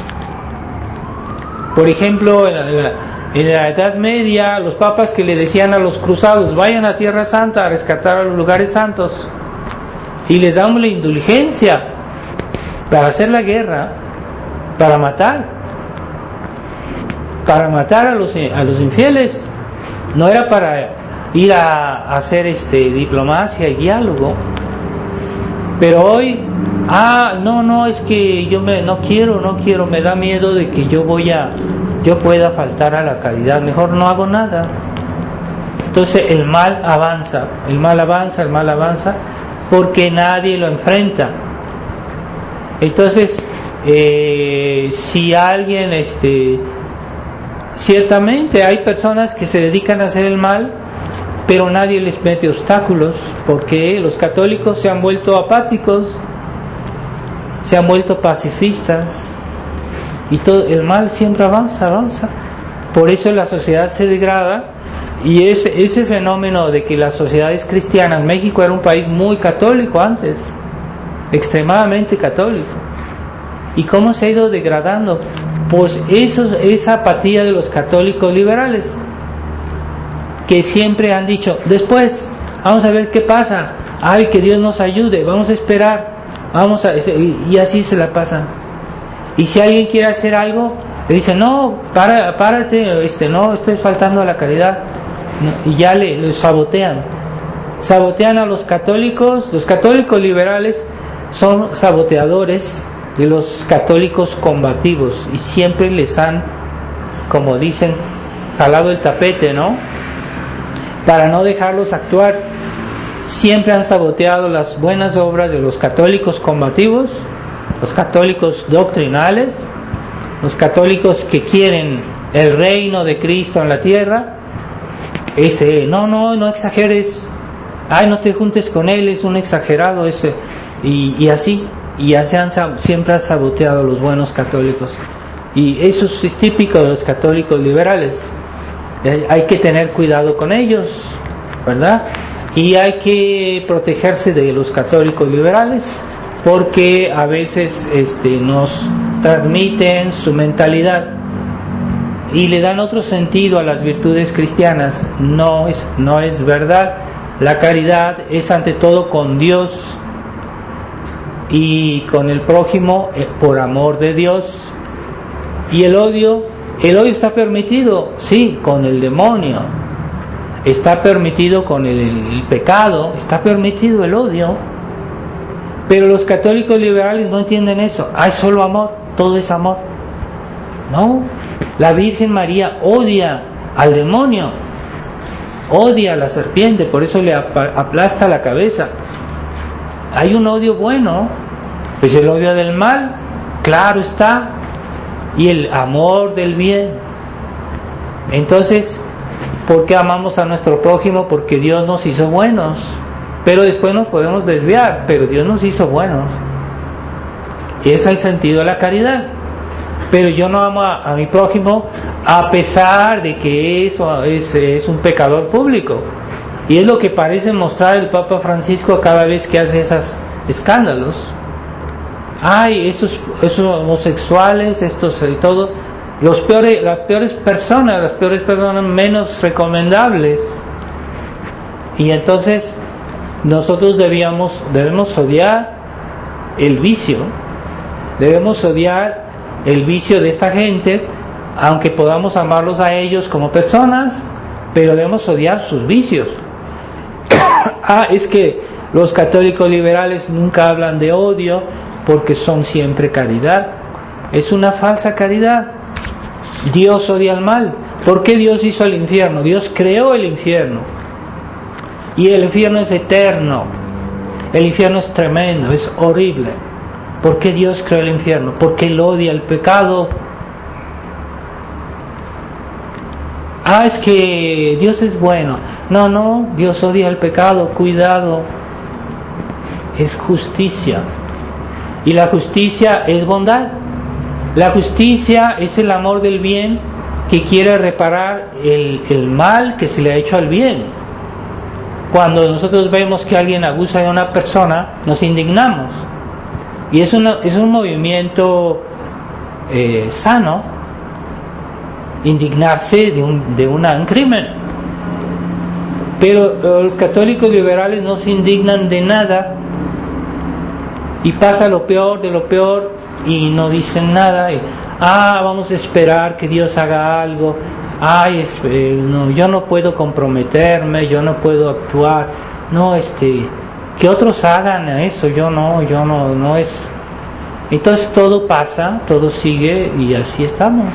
Por ejemplo, en la Edad Media, los papas que le decían a los cruzados, vayan a Tierra Santa a rescatar a los lugares santos, y les daban la indulgencia para hacer la guerra, para matar a los infieles. No era para ir a hacer diplomacia y diálogo. Pero hoy, no, es que no quiero, me da miedo de que yo pueda faltar a la caridad, mejor no hago nada. Entonces el mal avanza, porque nadie lo enfrenta. Entonces, si alguien, ciertamente hay personas que se dedican a hacer el mal, pero nadie les mete obstáculos, porque los católicos se han vuelto apáticos, se han vuelto pacifistas, y todo el mal siempre avanza. Por eso la sociedad se degrada, y ese fenómeno de que las sociedades cristianas, México era un país muy católico antes, extremadamente católico, y cómo se ha ido degradando, pues esa apatía de los católicos liberales, que siempre han dicho, después vamos a ver qué pasa, que Dios nos ayude, vamos a esperar, y así se la pasan. Y si alguien quiere hacer algo, le dicen, no, párate, no estés faltando a la caridad, y ya le sabotean a los católicos liberales. Son saboteadores de los católicos combativos, y siempre les han, como dicen, jalado el tapete, ¿no? Para no dejarlos actuar. Siempre han saboteado las buenas obras de los católicos combativos, los católicos doctrinales, los católicos que quieren el reino de Cristo en la tierra. No exageres, no te juntes con él, es un exagerado y así siempre han saboteado a los buenos católicos, y eso es típico de los católicos liberales. Hay que tener cuidado con ellos, ¿verdad? Y hay que protegerse de los católicos liberales, porque a veces nos transmiten su mentalidad y le dan otro sentido a las virtudes cristianas. No es verdad. La caridad es ante todo con Dios y con el prójimo, por amor de Dios. Y el odio está permitido, sí, con el demonio, está permitido con el pecado, está permitido el odio. Pero los católicos liberales no entienden eso. Hay solo amor, todo es amor. No, la Virgen María odia al demonio, odia a la serpiente, por eso le aplasta la cabeza. Hay un odio bueno, pues el odio del mal, claro está, y el amor del bien. Entonces, ¿por qué amamos a nuestro prójimo? Porque Dios nos hizo buenos, pero después nos podemos desviar, pero Dios nos hizo buenos. Ese es el sentido de la caridad. Pero yo no amo a mi prójimo a pesar de que eso es un pecador público, y es lo que parece mostrar el Papa Francisco cada vez que hace esos escándalos. ay, estos homosexuales, estos y todo, las peores personas menos recomendables. Y entonces nosotros debemos odiar el vicio, debemos odiar el vicio de esta gente, aunque podamos amarlos a ellos como personas, pero debemos odiar sus vicios. Es que los católicos liberales nunca hablan de odio porque son siempre caridad. Es una falsa caridad. Dios odia el mal. ¿Por qué Dios hizo el infierno? Dios creó el infierno. Y el infierno es eterno. El infierno es tremendo, es horrible. ¿Por qué Dios creó el infierno? Porque Él odia el pecado. Es que Dios es bueno. No, Dios odia el pecado, cuidado. Es justicia. Y la justicia es bondad. La justicia es el amor del bien que quiere reparar el mal que se le ha hecho al bien. Cuando nosotros vemos que alguien abusa de una persona, nos indignamos. Y es un movimiento sano, indignarse de un crimen. Pero los católicos liberales no se indignan de nada y pasa lo peor de lo peor y no dicen nada. Vamos a esperar que Dios haga algo. No, yo no puedo comprometerme, yo no puedo actuar. Que otros hagan eso, yo no es. Entonces todo pasa, todo sigue y así estamos.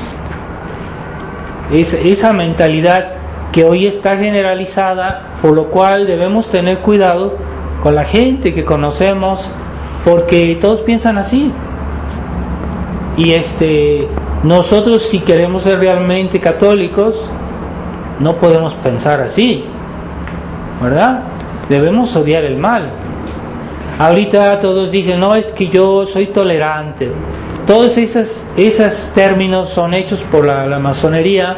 Esa mentalidad que hoy está generalizada, por lo cual debemos tener cuidado con la gente que conocemos, porque todos piensan así. Y nosotros, si queremos ser realmente católicos, no podemos pensar así, ¿verdad? Debemos odiar el mal. Ahorita todos dicen, no, es que yo soy tolerante. Todos esos términos son hechos por la masonería,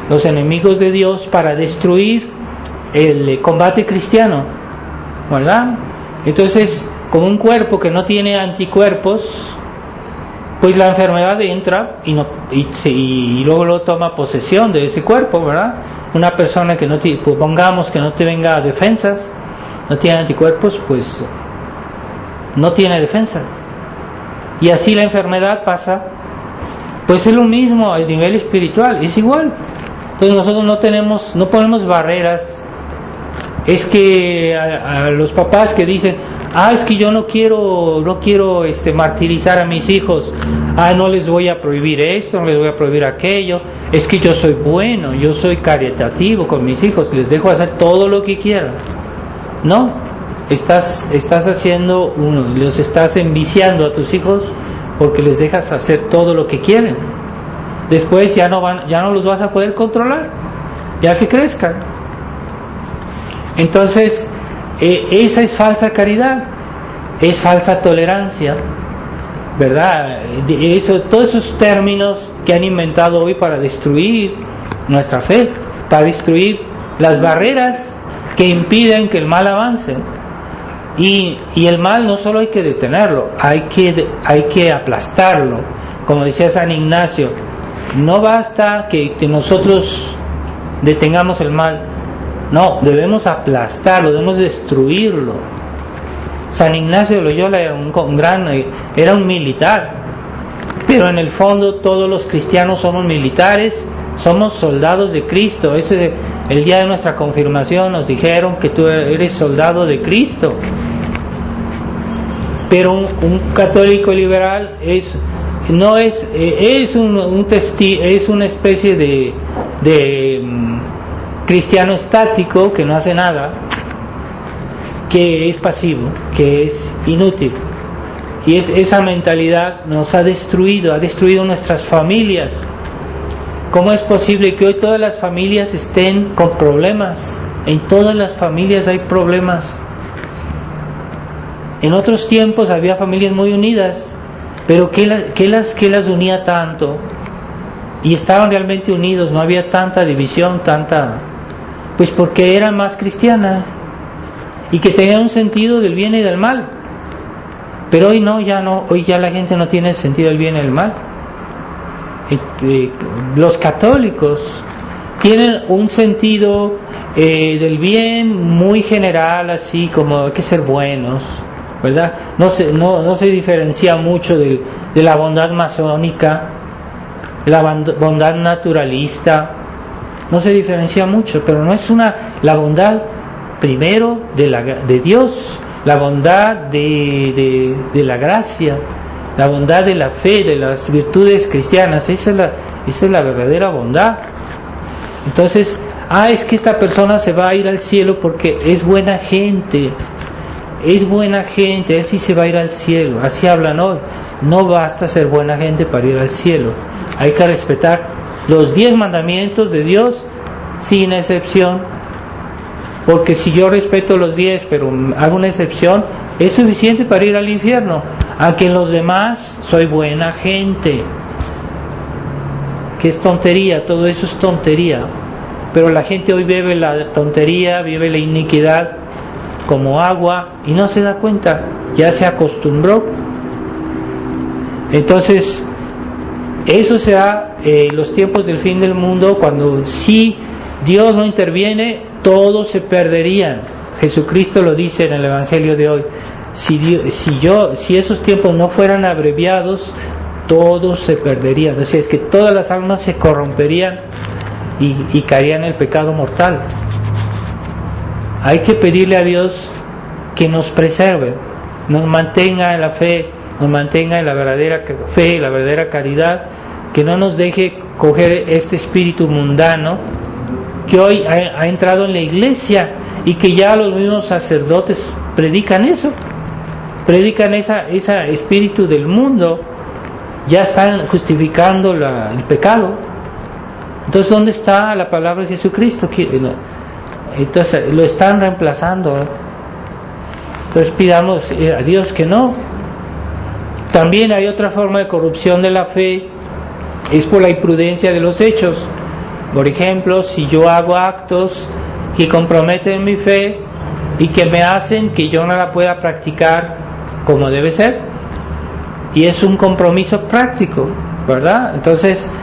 los enemigos de Dios, para destruir el combate cristiano, ¿verdad? Entonces, como un cuerpo que no tiene anticuerpos, pues la enfermedad entra y luego lo toma posesión de ese cuerpo, ¿verdad? Una persona que pongamos que no tenga defensas, no tiene anticuerpos, pues no tiene defensa. Y así la enfermedad pasa. Pues es lo mismo a nivel espiritual, es igual. Entonces nosotros no ponemos barreras. Es que a los papás que dicen, es que yo no quiero martirizar a mis hijos, no les voy a prohibir esto, no les voy a prohibir aquello, es que yo soy bueno, yo soy caritativo con mis hijos, les dejo hacer todo lo que quieran. No, estás haciendo los estás enviciando a tus hijos porque les dejas hacer todo lo que quieren. Después ya no los vas a poder controlar, ya que crezcan. Entonces, esa es falsa caridad, es falsa tolerancia, ¿verdad? Todos esos términos que han inventado hoy para destruir nuestra fe, para destruir las barreras que impiden que el mal avance. Y el mal no solo hay que detenerlo, hay que aplastarlo. Como decía San Ignacio, no basta que nosotros detengamos el mal, no, debemos aplastarlo, debemos destruirlo. San Ignacio de Loyola era un militar, pero en el fondo todos los cristianos somos militares, somos soldados de Cristo. El día de nuestra confirmación nos dijeron que tú eres soldado de Cristo. Pero un católico liberal es una especie de cristiano estático que no hace nada, que es pasivo, que es inútil. Y esa mentalidad nos ha destruido nuestras familias. ¿Cómo es posible que hoy todas las familias estén con problemas? En todas las familias hay problemas. En otros tiempos había familias muy unidas, pero ¿qué las unía tanto? Y estaban realmente unidos, no había tanta división, pues porque eran más cristianas y que tenían un sentido del bien y del mal. Pero hoy no, hoy ya la gente no tiene sentido del bien y el mal. Los católicos tienen un sentido del bien muy general, así como hay que ser buenos, ¿verdad? No se diferencia mucho de la bondad masónica, la bondad naturalista, no se diferencia mucho, pero no es la bondad primero de Dios, la bondad de la gracia, la bondad de la fe, de las virtudes cristianas. Esa es la verdadera bondad. Entonces, es que esta persona se va a ir al cielo porque es buena gente, así se va a ir al cielo. Así hablan hoy. No basta ser buena gente para ir al cielo, hay que respetar los 10 mandamientos de Dios sin excepción, porque si yo respeto los 10 pero hago una excepción, es suficiente para ir al infierno, aunque en los demás soy buena gente. Que es tontería, todo eso es tontería. Pero la gente hoy bebe la tontería, vive la iniquidad como agua y no se da cuenta, ya se acostumbró. Entonces, eso será los tiempos del fin del mundo, cuando si Dios no interviene, todos se perderían. Jesucristo lo dice en el Evangelio de hoy. Si esos tiempos no fueran abreviados, todos se perderían. O sea, es que todas las almas se corromperían y caerían en el pecado mortal. Hay que pedirle a Dios que nos preserve, nos mantenga en la fe, nos mantenga en la verdadera fe, la verdadera caridad, que no nos deje coger este espíritu mundano que hoy ha entrado en la iglesia y que ya los mismos sacerdotes predican eso, predican ese espíritu del mundo, ya están justificando el pecado. Entonces, ¿dónde está la palabra de Jesucristo? Entonces lo están reemplazando. Entonces pidamos a Dios que no. También hay otra forma de corrupción de la fe, es por la imprudencia de los hechos. Por ejemplo, si yo hago actos que comprometen mi fe y que me hacen que yo no la pueda practicar como debe ser, y es un compromiso práctico, ¿verdad? Entonces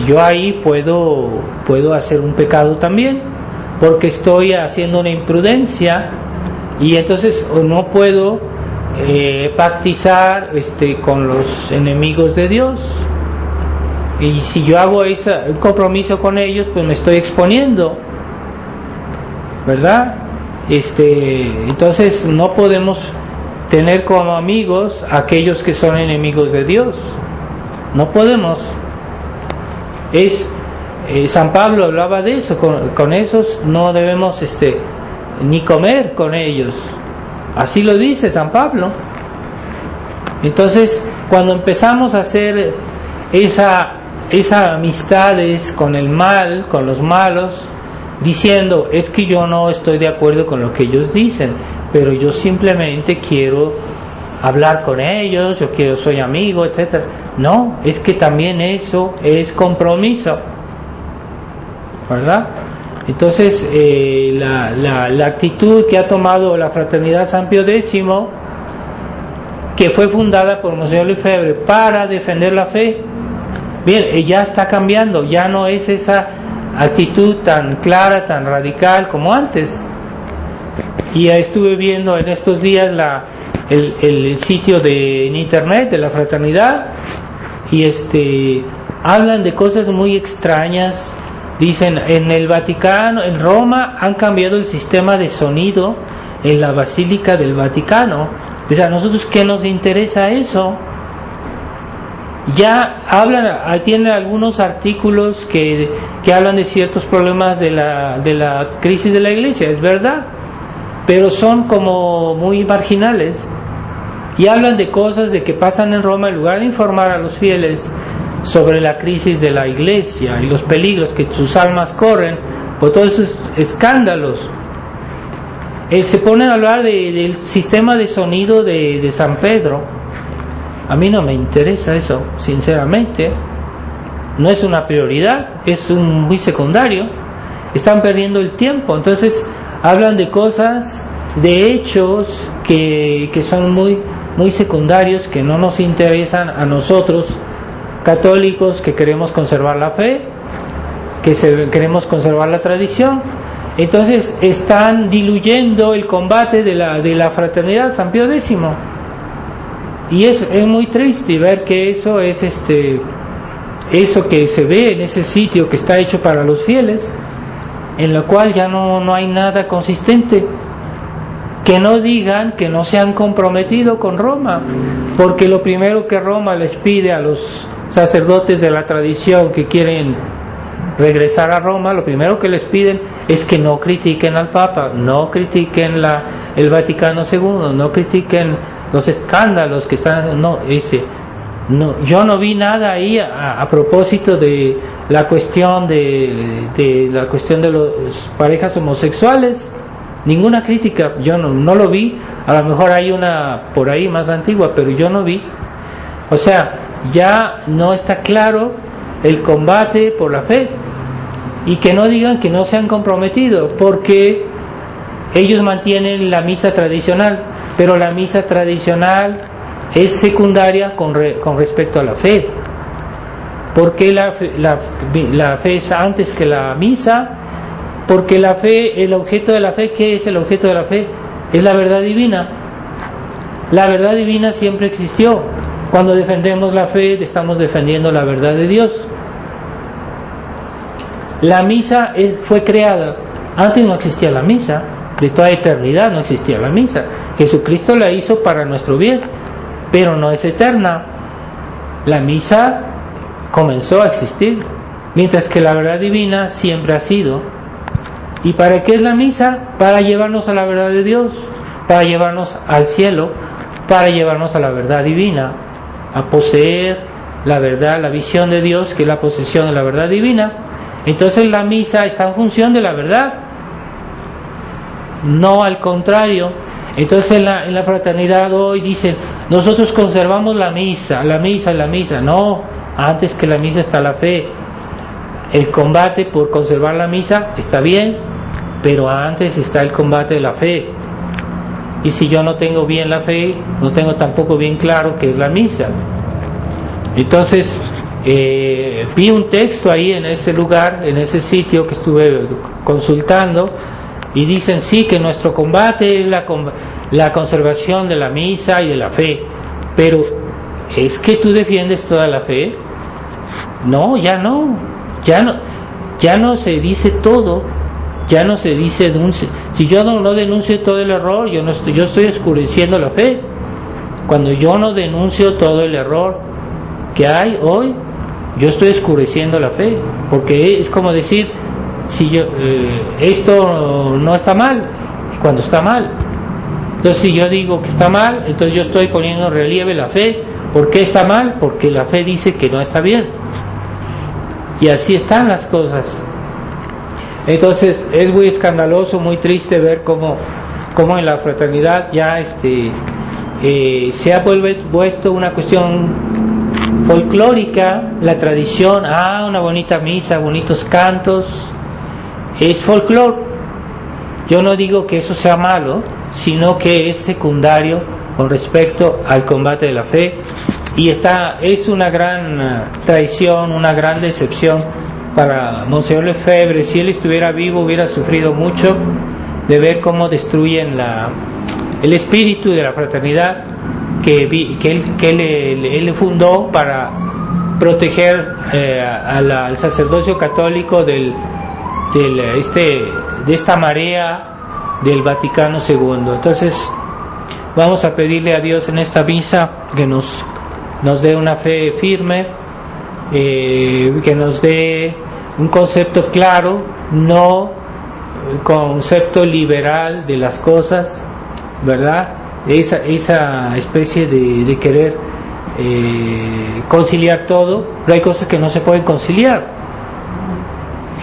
yo ahí puedo hacer un pecado también, porque estoy haciendo una imprudencia, y entonces no puedo pactizar con los enemigos de Dios. Y si yo hago un compromiso con ellos, pues me estoy exponiendo, ¿verdad? Entonces no podemos tener como amigos a aquellos que son enemigos de Dios. No podemos. San Pablo hablaba de eso, con esos no debemos ni comer con ellos. Así lo dice San Pablo. Entonces, cuando empezamos a hacer esas amistades con el mal, con los malos, diciendo, es que yo no estoy de acuerdo con lo que ellos dicen, pero yo simplemente quiero hablar con ellos, soy amigo, etcétera. No, es que también eso es compromiso, ¿verdad? Entonces, la actitud que ha tomado la Fraternidad San Pío X, que fue fundada por Monseñor Lefebvre para defender la fe, bien, ya está cambiando, ya no es esa actitud tan clara, tan radical como antes. Y ya estuve viendo en estos días el sitio en internet de la fraternidad, y hablan de cosas muy extrañas. Dicen, en el Vaticano, en Roma, han cambiado el sistema de sonido en la Basílica del Vaticano. O sea, ¿a nosotros qué nos interesa eso? Ya tienen algunos artículos que hablan de ciertos problemas de la crisis de la Iglesia, es verdad, pero son como muy marginales, y hablan de cosas de que pasan en Roma en lugar de informar a los fieles sobre la crisis de la Iglesia y los peligros que sus almas corren por todos esos escándalos. Se ponen a hablar del sistema de sonido de San Pedro. A mí no me interesa eso, sinceramente. No es una prioridad, es muy secundario. Están perdiendo el tiempo. Entonces hablan de cosas, de hechos que son muy muy secundarios que no nos interesan a nosotros, católicos, que queremos conservar la fe, queremos conservar la tradición. Entonces están diluyendo el combate de la fraternidad, San Pío X. Y es muy triste ver que eso es eso que se ve en ese sitio que está hecho para los fieles, en lo cual ya no hay nada consistente. Que no digan que no se han comprometido con Roma, porque lo primero que Roma les pide a los sacerdotes de la tradición que quieren regresar a Roma, lo primero que les piden es que no critiquen al Papa, no critiquen el Vaticano II, no critiquen los escándalos que están. Yo no vi nada ahí a propósito de la cuestión de las parejas homosexuales. Ninguna crítica, yo no lo vi. A lo mejor hay una por ahí más antigua, pero yo no vi. O sea, ya no está claro el combate por la fe. Y que no digan que no se han comprometido, porque ellos mantienen la misa tradicional, pero la misa tradicional es secundaria con respecto a la fe. ¿Por qué la fe es antes que la misa? Porque la fe, el objeto de la fe, ¿qué es el objeto de la fe? Es la verdad divina. La verdad divina siempre existió. Cuando defendemos la fe, estamos defendiendo la verdad de Dios. La misa fue creada. Antes no existía la misa. De toda eternidad no existía la misa. Jesucristo la hizo para nuestro bien, pero no es eterna. La misa comenzó a existir, mientras que la verdad divina siempre ha sido. ¿Y para qué es la misa? Para llevarnos a la verdad de Dios, para llevarnos al cielo, para llevarnos a la verdad divina, a poseer la verdad, la visión de Dios, que es la posesión de la verdad divina. Entonces la misa está en función de la verdad, no al contrario. Entonces en la fraternidad hoy dicen, nosotros conservamos la misa. No, antes que la misa está la fe. El combate por conservar la misa está bien, pero antes está el combate de la fe. Y si yo no tengo bien la fe, no tengo tampoco bien claro qué es la misa. Entonces vi un texto ahí en ese lugar, en ese sitio que estuve consultando, y dicen sí, que nuestro combate es la conservación de la misa y de la fe. Pero ¿es que tú defiendes toda la fe? No, ya no se dice todo, ya no se dice si yo no denuncio todo el error, yo estoy oscureciendo la fe. Cuando yo no denuncio todo el error que hay hoy, yo estoy oscureciendo la fe, porque es como decir, si esto no está mal, cuando está mal. Entonces si yo digo que está mal, entonces yo estoy poniendo en relieve la fe. ¿Por qué está mal? Porque la fe dice que no está bien. Y así están las cosas. Entonces es muy escandaloso, muy triste ver cómo en la fraternidad ya se ha puesto una cuestión folclórica, la tradición, una bonita misa, bonitos cantos, es folclore. Yo no digo que eso sea malo, sino que es secundario con respecto al combate de la fe, y es una gran traición, una gran decepción para Monseñor Lefebvre. Si él estuviera vivo hubiera sufrido mucho de ver cómo destruyen el espíritu de la fraternidad que él fundó para proteger al sacerdocio católico de esta marea del Vaticano II. Entonces vamos a pedirle a Dios en esta misa que nos dé una fe firme, que nos dé un concepto claro, no concepto liberal de las cosas, ¿verdad? Esa especie de querer conciliar todo, pero hay cosas que no se pueden conciliar.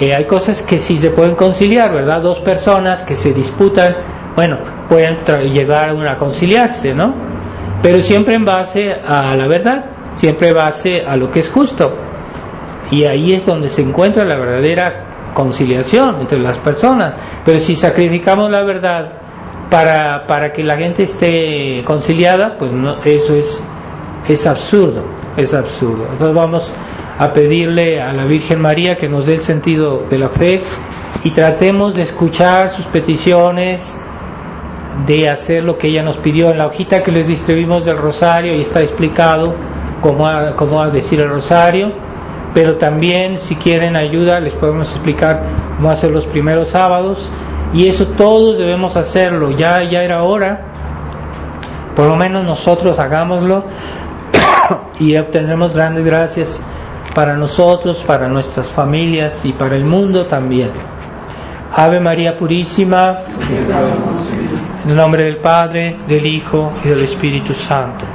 Hay cosas que sí se pueden conciliar, ¿verdad? Dos personas que se disputan, bueno, pueden llegar a conciliarse, ¿no? Pero siempre en base a la verdad, siempre en base a lo que es justo. Y ahí es donde se encuentra la verdadera conciliación entre las personas. Pero si sacrificamos la verdad para que la gente esté conciliada, pues no, eso es absurdo, es absurdo. Entonces vamos a pedirle a la Virgen María que nos dé el sentido de la fe y tratemos de escuchar sus peticiones, de hacer lo que ella nos pidió. En la hojita que les distribuimos del rosario y está explicado cómo decir el rosario, pero también si quieren ayuda les podemos explicar cómo hacer los primeros sábados, y eso todos debemos hacerlo. Ya era hora, por lo menos nosotros hagámoslo y obtendremos grandes gracias para nosotros, para nuestras familias y para el mundo también. Ave María Purísima, en el nombre del Padre, del Hijo y del Espíritu Santo.